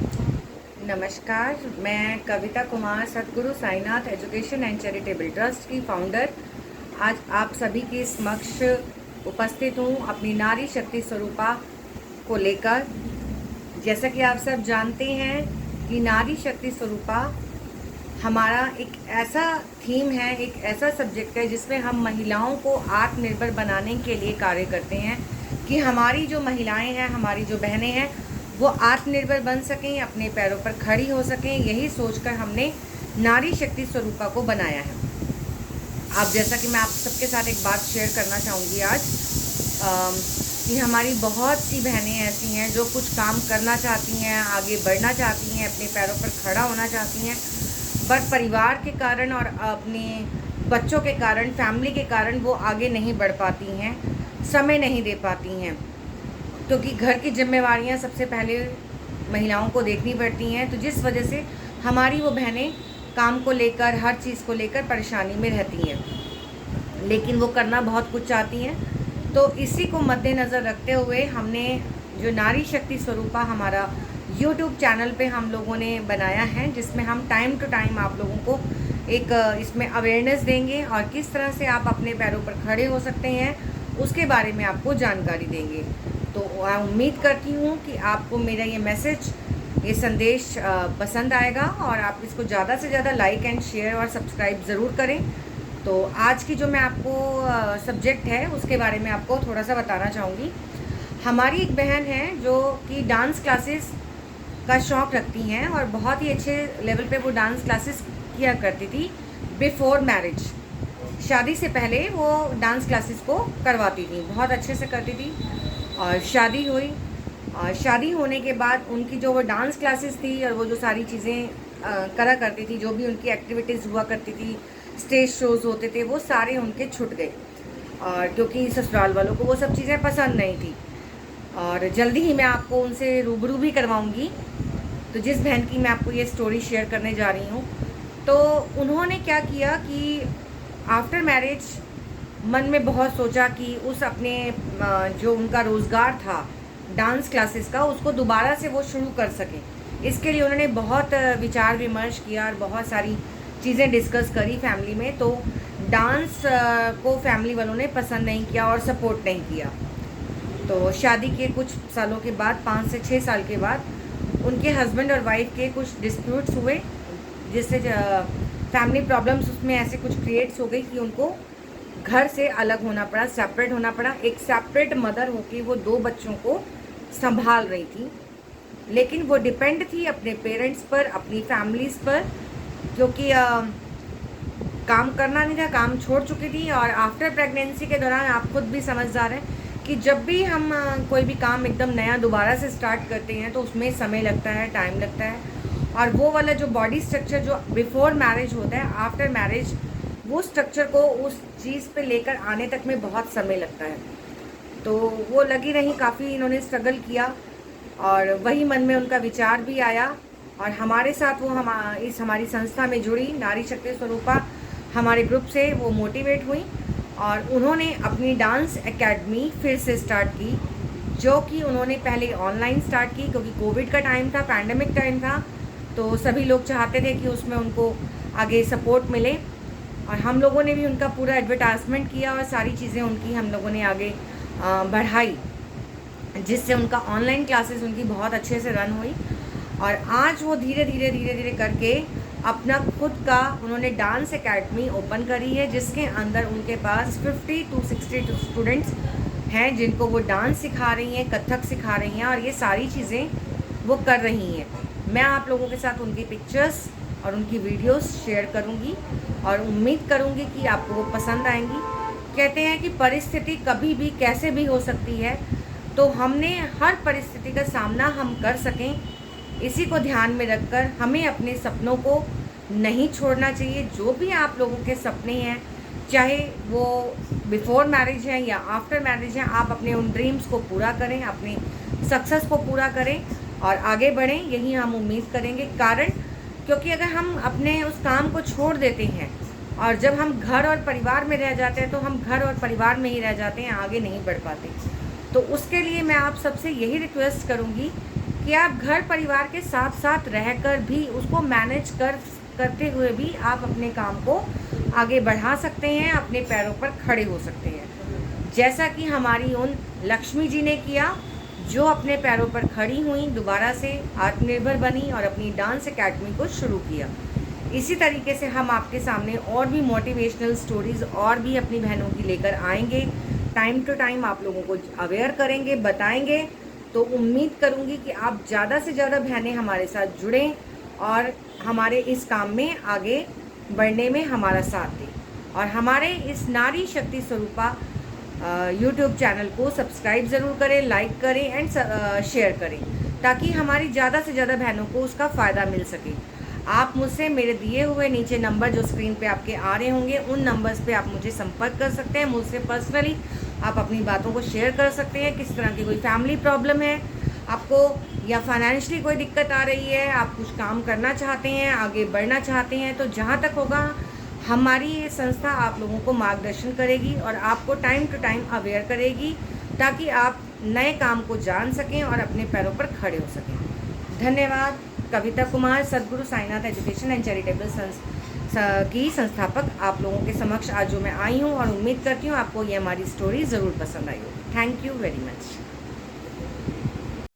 नमस्कार, मैं कविता कुमार सतगुरु Sainath education and charitable trust की फाउंडर आज आप सभी के समक्ष उपस्थित हूँ अपनी नारी शक्ति स्वरूपा को लेकर। जैसा कि आप सब जानते हैं कि नारी शक्ति स्वरूपा हमारा एक ऐसा थीम है, एक ऐसा सब्जेक्ट है जिसमें हम महिलाओं को आत्मनिर्भर बनाने के लिए कार्य करते हैं कि हमारी जो महिलाएं हैं, हमारी जो बहनें हैं, वो आत्मनिर्भर बन सकें, अपने पैरों पर खड़ी हो सकें। यही सोचकर हमने नारी शक्ति स्वरूपा को बनाया है। अब जैसा कि मैं आप सबके साथ एक बात शेयर करना चाहूँगी आज कि हमारी बहुत सी बहनें ऐसी हैं जो कुछ काम करना चाहती हैं, आगे बढ़ना चाहती हैं, अपने पैरों पर खड़ा होना चाहती हैं, पर परिवार के कारण और अपने बच्चों के कारण, फैमिली के कारण वो आगे नहीं बढ़ पाती हैं, समय नहीं दे पाती हैं, क्योंकि घर की जिम्मेवारियां सबसे पहले महिलाओं को देखनी पड़ती हैं। तो जिस वजह से हमारी वो बहनें काम को लेकर, हर चीज़ को लेकर परेशानी में रहती हैं, लेकिन वो करना बहुत कुछ चाहती हैं। तो इसी को मद्देनज़र रखते हुए हमने जो नारी शक्ति स्वरूपा हमारा यूट्यूब चैनल पे हम लोगों ने बनाया है, जिसमें हम टाइम टू टाइम आप लोगों को एक इसमें अवेयरनेस देंगे और किस तरह से आप अपने पैरों पर खड़े हो सकते हैं उसके बारे में आपको जानकारी देंगे। तो मैं उम्मीद करती हूँ कि आपको मेरा ये मैसेज, ये संदेश पसंद आएगा और आप इसको ज़्यादा से ज़्यादा लाइक एंड शेयर और सब्सक्राइब ज़रूर करें। तो आज की जो मैं आपको सब्जेक्ट है उसके बारे में आपको थोड़ा सा बताना चाहूँगी। हमारी एक बहन है जो कि डांस क्लासेस का शौक़ रखती हैं और बहुत ही अच्छे लेवल पे वो डांस क्लासेस किया करती थी बिफोर मैरिज। शादी से पहले वो डांस क्लासेस को करवाती थी, बहुत अच्छे से करती थी। और शादी हुई और शादी होने के बाद उनकी जो वो डांस क्लासेस थी और वो जो सारी चीज़ें करा करती थी, जो भी उनकी एक्टिविटीज़ हुआ करती थी, स्टेज शोज़ होते थे, वो सारे उनके छूट गए। और क्योंकि ससुराल वालों को वो सब चीज़ें पसंद नहीं थी। और जल्दी ही मैं आपको उनसे रूबरू भी करवाऊंगी। तो जिस बहन की मैं आपको ये स्टोरी शेयर करने जा रही हूँ, तो उन्होंने क्या किया कि आफ्टर मैरिज मन में बहुत सोचा कि उस अपने जो उनका रोज़गार था डांस क्लासेस का, उसको दोबारा से वो शुरू कर सकें। इसके लिए उन्होंने बहुत विचार विमर्श किया और बहुत सारी चीज़ें डिस्कस करी फैमिली में। तो डांस को फैमिली वालों ने पसंद नहीं किया और सपोर्ट नहीं किया। तो शादी के कुछ सालों के बाद, 5 से 6 साल के बाद, उनके हस्बैंड और वाइफ के कुछ डिस्प्यूट्स हुए, जिससे फैमिली प्रॉब्लम्स उसमें ऐसे कुछ क्रिएट्स हो गई कि उनको घर से अलग होना पड़ा, सेपरेट होना पड़ा। एक सेपरेट मदर होकर वो 2 बच्चों को संभाल रही थी, लेकिन वो डिपेंड थी अपने पेरेंट्स पर, अपनी फैमिलीज़ पर, क्योंकि काम करना नहीं था, काम छोड़ चुकी थी। और आफ्टर प्रेगनेंसी के दौरान आप खुद भी समझदार हैं कि जब भी हम कोई भी काम एकदम नया दोबारा से स्टार्ट करते हैं तो उसमें समय लगता है, टाइम लगता है। और वो वाला जो बॉडी स्ट्रक्चर जो बिफोर मैरिज होता है, आफ्टर मैरिज वो स्ट्रक्चर को उस चीज़ पे लेकर आने तक में बहुत समय लगता है। तो वो लगी रही, काफ़ी इन्होंने स्ट्रगल किया और वही मन में उनका विचार भी आया। और हमारे साथ वो हमारी संस्था में जुड़ी, नारी शक्ति स्वरूपा हमारे ग्रुप से वो मोटिवेट हुई और उन्होंने अपनी डांस एकेडमी फिर से स्टार्ट की, जो कि उन्होंने पहले ऑनलाइन स्टार्ट की, क्योंकि कोविड का टाइम था, पैंडेमिक टाइम था। तो सभी लोग चाहते थे कि उसमें उनको आगे सपोर्ट मिले और हम लोगों ने भी उनका पूरा एडवर्टाइजमेंट किया और सारी चीज़ें उनकी हम लोगों ने आगे बढ़ाई, जिससे उनका ऑनलाइन क्लासेस उनकी बहुत अच्छे से रन हुई। और आज वो धीरे धीरे करके अपना खुद का उन्होंने डांस एकेडमी ओपन करी है, जिसके अंदर उनके पास 50 to 60 स्टूडेंट्स हैं जिनको वो डांस सिखा रही हैं, कथक सिखा रही हैं और ये सारी चीज़ें वो कर रही हैं। मैं आप लोगों के साथ उनकी पिक्चर्स और उनकी वीडियोस शेयर करूंगी और उम्मीद करूंगी कि आपको वो पसंद आएंगी। कहते हैं कि परिस्थिति कभी भी कैसे भी हो सकती है, तो हमने हर परिस्थिति का सामना हम कर सकें, इसी को ध्यान में रखकर हमें अपने सपनों को नहीं छोड़ना चाहिए। जो भी आप लोगों के सपने हैं, चाहे वो बिफोर मैरिज हैं या आफ्टर मैरिज हैं, आप अपने उन ड्रीम्स को पूरा करें, अपने सक्सेस को पूरा करें और आगे बढ़ें, यही हम उम्मीद करेंगे। कारण क्योंकि अगर हम अपने उस काम को छोड़ देते हैं और जब हम घर और परिवार में रह जाते हैं, तो हम घर और परिवार में ही रह जाते हैं, आगे नहीं बढ़ पाते। तो उसके लिए मैं आप सबसे यही रिक्वेस्ट करूँगी कि कि आप घर परिवार के साथ साथ रहकर भी उसको मैनेज करते हुए भी आप अपने काम को आगे बढ़ा सकते हैं, अपने पैरों पर खड़े हो सकते हैं, जैसा कि हमारी उन लक्ष्मी जी ने किया, जो अपने पैरों पर खड़ी हुई, दोबारा से आत्मनिर्भर बनी और अपनी डांस एकेडमी को शुरू किया। इसी तरीके से हम आपके सामने और भी मोटिवेशनल स्टोरीज़ और भी अपनी बहनों की लेकर आएंगे। टाइम टू टाइम आप लोगों को अवेयर करेंगे, बताएंगे। तो उम्मीद करूंगी कि आप ज़्यादा से ज़्यादा बहनें हमारे साथ जुड़ें और हमारे इस काम में आगे बढ़ने में हमारा साथ दें, और हमारे इस नारी शक्ति स्वरूपा यूट्यूब चैनल को सब्सक्राइब ज़रूर करें, लाइक करें एंड शेयर करें, ताकि हमारी ज़्यादा से ज़्यादा बहनों को उसका फ़ायदा मिल सके। आप मुझसे मेरे दिए हुए नीचे नंबर जो स्क्रीन पे आपके आ रहे होंगे, उन नंबर्स पे आप मुझे संपर्क कर सकते हैं। मुझसे पर्सनली आप अपनी बातों को शेयर कर सकते हैं। किस तरह की कोई फैमिली प्रॉब्लम है आपको, या फाइनेंशियली कोई दिक्कत आ रही है, आप कुछ काम करना चाहते हैं, आगे बढ़ना चाहते हैं, तो जहाँ तक होगा हमारी ये संस्था आप लोगों को मार्गदर्शन करेगी और आपको टाइम टू टाइम अवेयर करेगी, ताकि आप नए काम को जान सकें और अपने पैरों पर खड़े हो सकें। धन्यवाद। कविता कुमार, सद्गुरु साईनाथ एजुकेशन एंड चैरिटेबल की संस्थापक आप लोगों के समक्ष आज जो मैं आई हूँ, और उम्मीद करती हूँ आपको ये हमारी स्टोरी ज़रूर पसंद आई होगी। Thank you very much.